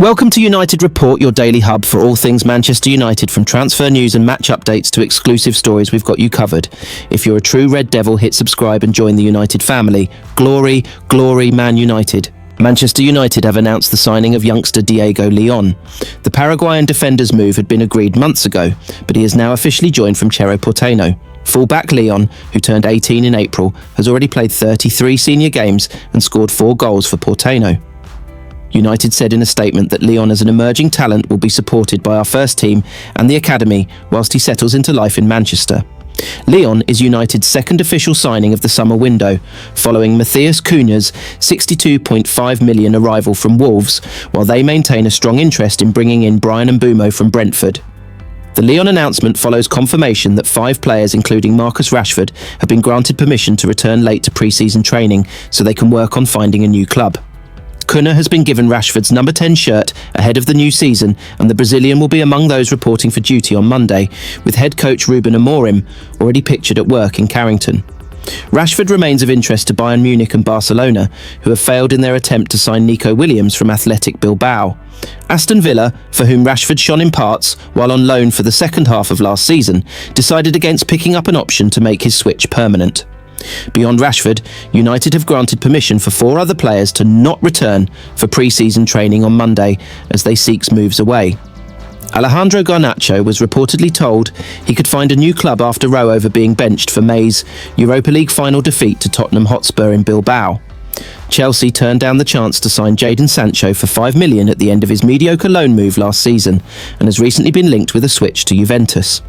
Welcome to United Report, your daily hub for all things Manchester United, from transfer news and match updates to exclusive stories. We've got you covered. If you're a true Red Devil, hit subscribe and join the United family. Glory, glory, Man United. Manchester United have announced the signing of youngster Diego Leon. The Paraguayan defender's move had been agreed months ago, but he is now officially joined from Cerro Porteño. Fullback Leon, who turned 18 in April, has already played 33 senior games and scored 4 goals for Porteño. United said in a statement that Leon as an emerging talent will be supported by our first team and the academy whilst he settles into life in Manchester. Leon is United's second official signing of the summer window, following Matheus Cunha's £62.5 million arrival from Wolves, while they maintain a strong interest in bringing in Bryan Mbeumo from Brentford. The Leon announcement follows confirmation that 5 players, including Marcus Rashford, have been granted permission to return late to pre-season training so they can work on finding a new club. Cunha has been given Rashford's number 10 shirt ahead of the new season, and the Brazilian will be among those reporting for duty on Monday, with head coach Ruben Amorim already pictured at work in Carrington. Rashford remains of interest to Bayern Munich and Barcelona, who have failed in their attempt to sign Nico Williams from Athletic Bilbao. Aston Villa, for whom Rashford shone in parts while on loan for the second half of last season, decided against picking up an option to make his switch permanent. Beyond Rashford, United have granted permission for 4 other players to not return for pre-season training on Monday as they seek moves away. Alejandro Garnacho was reportedly told he could find a new club after row over being benched for May's Europa League final defeat to Tottenham Hotspur in Bilbao. Chelsea turned down the chance to sign Jadon Sancho for £5 million at the end of his mediocre loan move last season, and has recently been linked with a switch to Juventus.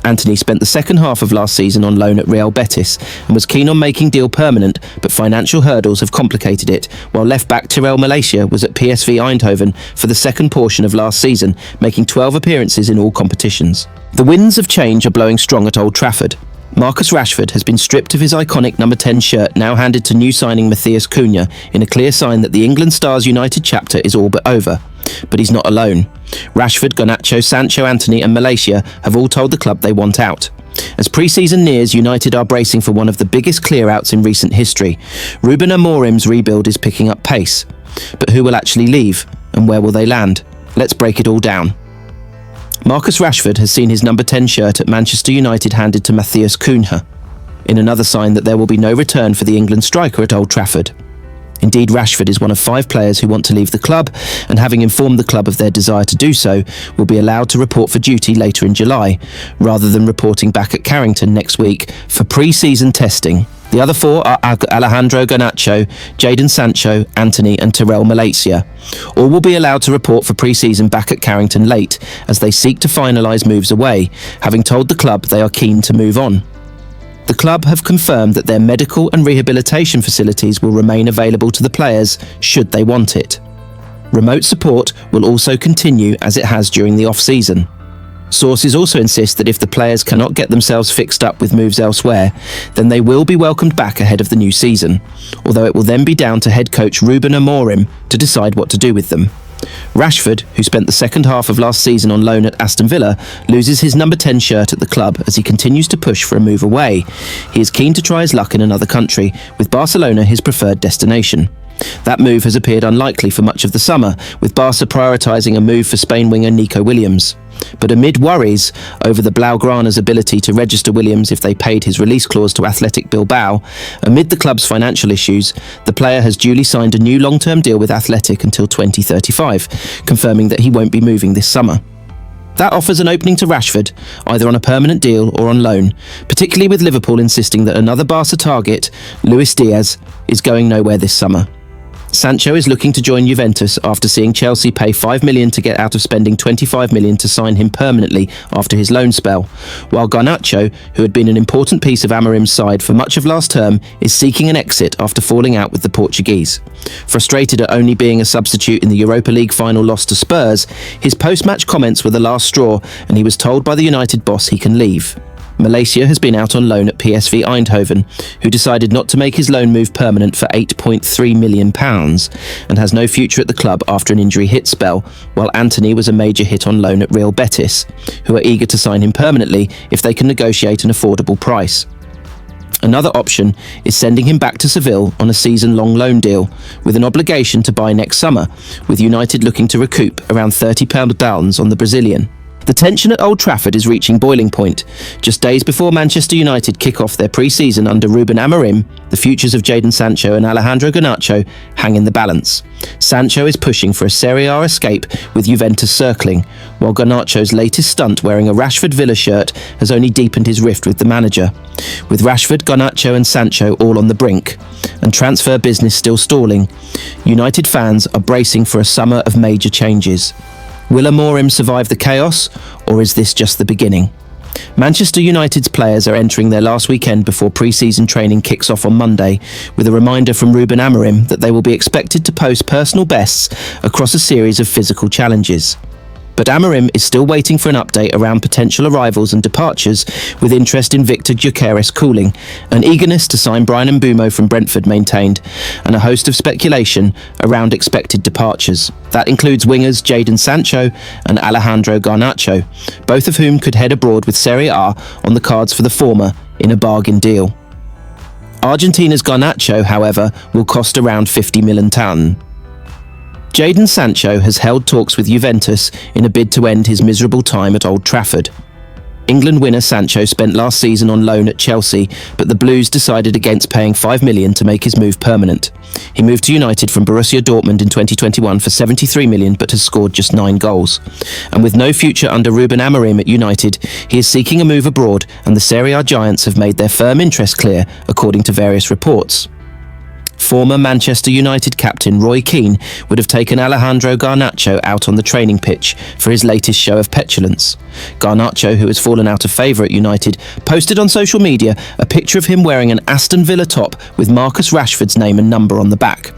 Antony spent the second half of last season on loan at Real Betis and was keen on making deal permanent, but financial hurdles have complicated it, while left-back Tyrell Malaysia was at PSV Eindhoven for the second portion of last season, making 12 appearances in all competitions. The winds of change are blowing strong at Old Trafford. Marcus Rashford has been stripped of his iconic number 10 shirt, now handed to new signing Matheus Cunha, in a clear sign that the England Stars United chapter is all but over. But he's not alone. Rashford, Garnacho, Sancho, Antony and Malaysia have all told the club they want out. As pre-season nears, United are bracing for one of the biggest clear-outs in recent history. Ruben Amorim's rebuild is picking up pace. But who will actually leave, and where will they land? Let's break it all down. Marcus Rashford has seen his number 10 shirt at Manchester United handed to Matheus Cunha, in another sign that there will be no return for the England striker at Old Trafford. Indeed, Rashford is one of 5 players who want to leave the club, and having informed the club of their desire to do so, will be allowed to report for duty later in July, rather than reporting back at Carrington next week for pre-season testing. The other 4 are Alejandro Garnacho, Jadon Sancho, Antony and Tyrell Malaysia. All will be allowed to report for pre-season back at Carrington late, as they seek to finalise moves away, having told the club they are keen to move on. The club have confirmed that their medical and rehabilitation facilities will remain available to the players should they want it. Remote support will also continue as it has during the off-season. Sources also insist that if the players cannot get themselves fixed up with moves elsewhere, then they will be welcomed back ahead of the new season, although it will then be down to head coach Ruben Amorim to decide what to do with them. Rashford, who spent the second half of last season on loan at Aston Villa, loses his number 10 shirt at the club as he continues to push for a move away. He is keen to try his luck in another country, with Barcelona his preferred destination. That move has appeared unlikely for much of the summer, with Barca prioritising a move for Spain winger Nico Williams. But amid worries over the Blaugrana's ability to register Williams if they paid his release clause to Athletic Bilbao, amid the club's financial issues, the player has duly signed a new long-term deal with Athletic until 2035, confirming that he won't be moving this summer. That offers an opening to Rashford, either on a permanent deal or on loan, particularly with Liverpool insisting that another Barca target, Luis Diaz, is going nowhere this summer. Sancho is looking to join Juventus after seeing Chelsea pay £5 million to get out of spending £25 million to sign him permanently after his loan spell, while Garnacho, who had been an important piece of Amorim's side for much of last term, is seeking an exit after falling out with the Portuguese. Frustrated at only being a substitute in the Europa League final loss to Spurs, his post-match comments were the last straw, and he was told by the United boss he can leave. Malaysia has been out on loan at PSV Eindhoven, who decided not to make his loan move permanent for £8.3 million and has no future at the club after an injury hit spell, while Antony was a major hit on loan at Real Betis, who are eager to sign him permanently if they can negotiate an affordable price. Another option is sending him back to Seville on a season-long loan deal, with an obligation to buy next summer, with United looking to recoup around £30 on the Brazilian. The tension at Old Trafford is reaching boiling point. Just days before Manchester United kick off their pre-season under Ruben Amorim, the futures of Jadon Sancho and Alejandro Garnacho hang in the balance. Sancho is pushing for a Serie A escape with Juventus circling, while Garnacho's latest stunt wearing a Rashford Villa shirt has only deepened his rift with the manager. With Rashford, Garnacho and Sancho all on the brink, and transfer business still stalling, United fans are bracing for a summer of major changes. Will Amorim survive the chaos, or is this just the beginning? Manchester United's players are entering their last weekend before pre-season training kicks off on Monday, with a reminder from Ruben Amorim that they will be expected to post personal bests across a series of physical challenges. But Amorim is still waiting for an update around potential arrivals and departures, with interest in Victor Gyökeres cooling, an eagerness to sign Bryan Mbeumo from Brentford maintained, and a host of speculation around expected departures. That includes wingers Jadon Sancho and Alejandro Garnacho, both of whom could head abroad with Serie A on the cards for the former in a bargain deal. Argentina's Garnacho, however, will cost around £50 million. Jadon Sancho has held talks with Juventus in a bid to end his miserable time at Old Trafford. England winner Sancho spent last season on loan at Chelsea, but the Blues decided against paying £5 million to make his move permanent. He moved to United from Borussia Dortmund in 2021 for £73 million, but has scored just 9 goals. And with no future under Ruben Amorim at United, he is seeking a move abroad, and the Serie A giants have made their firm interest clear, according to various reports. Former Manchester United captain Roy Keane would have taken Alejandro Garnacho out on the training pitch for his latest show of petulance. Garnacho, who has fallen out of favour at United, posted on social media a picture of him wearing an Aston Villa top with Marcus Rashford's name and number on the back.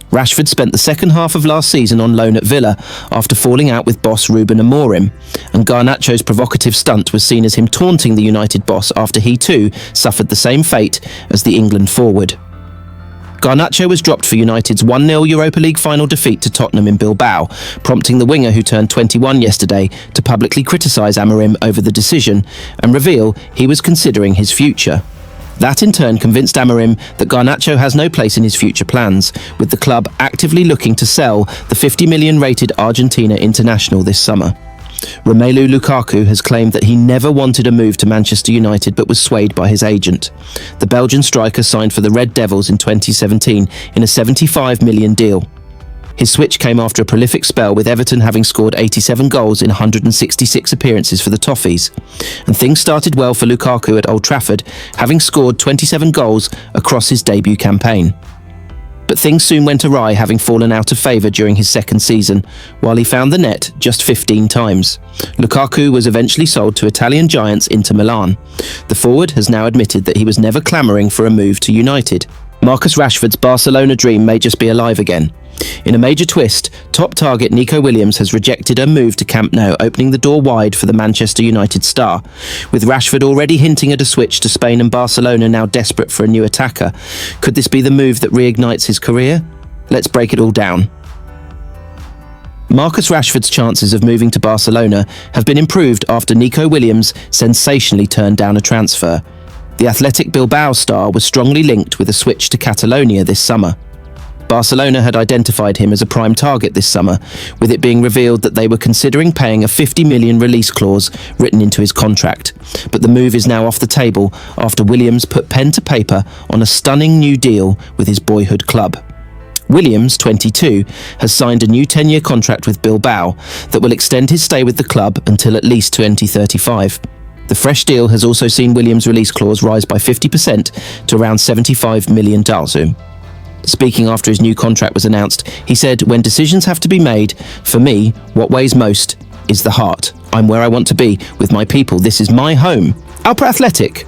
Rashford spent the second half of last season on loan at Villa after falling out with boss Ruben Amorim, and Garnacho's provocative stunt was seen as him taunting the United boss after he too suffered the same fate as the England forward. Garnacho was dropped for United's 1-0 Europa League final defeat to Tottenham in Bilbao, prompting the winger who turned 21 yesterday to publicly criticise Amorim over the decision and reveal he was considering his future. That in turn convinced Amorim that Garnacho has no place in his future plans, with the club actively looking to sell the $50 million rated Argentina international this summer. Romelu Lukaku has claimed that he never wanted a move to Manchester United but was swayed by his agent. The Belgian striker signed for the Red Devils in 2017 in a £75 million deal. His switch came after a prolific spell, with Everton having scored 87 goals in 166 appearances for the Toffees. And things started well for Lukaku at Old Trafford, having scored 27 goals across his debut campaign. But things soon went awry, having fallen out of favour during his second season, while he found the net just 15 times. Lukaku was eventually sold to Italian giants Inter Milan. The forward has now admitted that he was never clamouring for a move to United. Marcus Rashford's Barcelona dream may just be alive again. In a major twist, top target Nico Williams has rejected a move to Camp Nou, opening the door wide for the Manchester United star. With Rashford already hinting at a switch to Spain and Barcelona now desperate for a new attacker, could this be the move that reignites his career? Let's break it all down. Marcus Rashford's chances of moving to Barcelona have been improved after Nico Williams sensationally turned down a transfer. The Athletic Bilbao star was strongly linked with a switch to Catalonia this summer. Barcelona had identified him as a prime target this summer, with it being revealed that they were considering paying a $50 million release clause written into his contract. But the move is now off the table after Williams put pen to paper on a stunning new deal with his boyhood club. Williams, 22, has signed a new 10-year contract with Bilbao that will extend his stay with the club until at least 2035. The fresh deal has also seen Williams' release clause rise by 50% to around $75 million. Speaking after his new contract was announced, he said, "When decisions have to be made, for me, what weighs most is the heart. I'm where I want to be, with my people. This is my home. Alpha Athletic."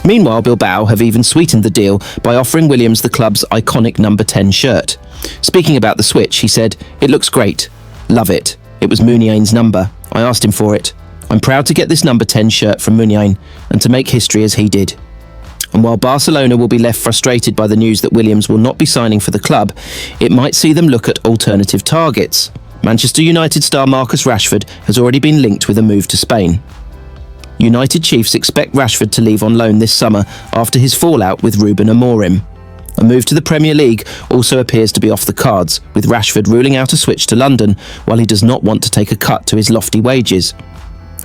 Meanwhile, Bilbao have even sweetened the deal by offering Williams the club's iconic number 10 shirt. Speaking about the switch, he said, "It looks great. Love it. It was Muniain's number. I asked him for it. I'm proud to get this number 10 shirt from Muniain and to make history as he did." And while Barcelona will be left frustrated by the news that Williams will not be signing for the club, it might see them look at alternative targets. Manchester United star Marcus Rashford has already been linked with a move to Spain. United Chiefs expect Rashford to leave on loan this summer after his fallout with Ruben Amorim. A move to the Premier League also appears to be off the cards, with Rashford ruling out a switch to London while he does not want to take a cut to his lofty wages.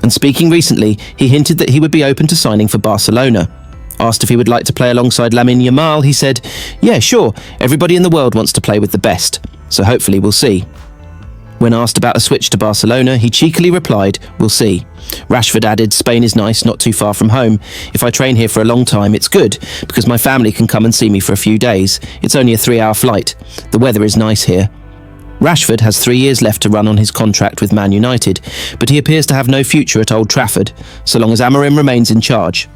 And speaking recently, he hinted that he would be open to signing for Barcelona. Asked if he would like to play alongside Lamine Yamal, he said, "Yeah, sure, everybody in the world wants to play with the best, so hopefully we'll see." When asked about a switch to Barcelona, he cheekily replied, "We'll see." Rashford added, "Spain is nice, not too far from home. If I train here for a long time, it's good, because my family can come and see me for a few days. It's only a 3-hour flight. The weather is nice here." Rashford has 3 years left to run on his contract with Man United, but he appears to have no future at Old Trafford, so long as Amorim remains in charge.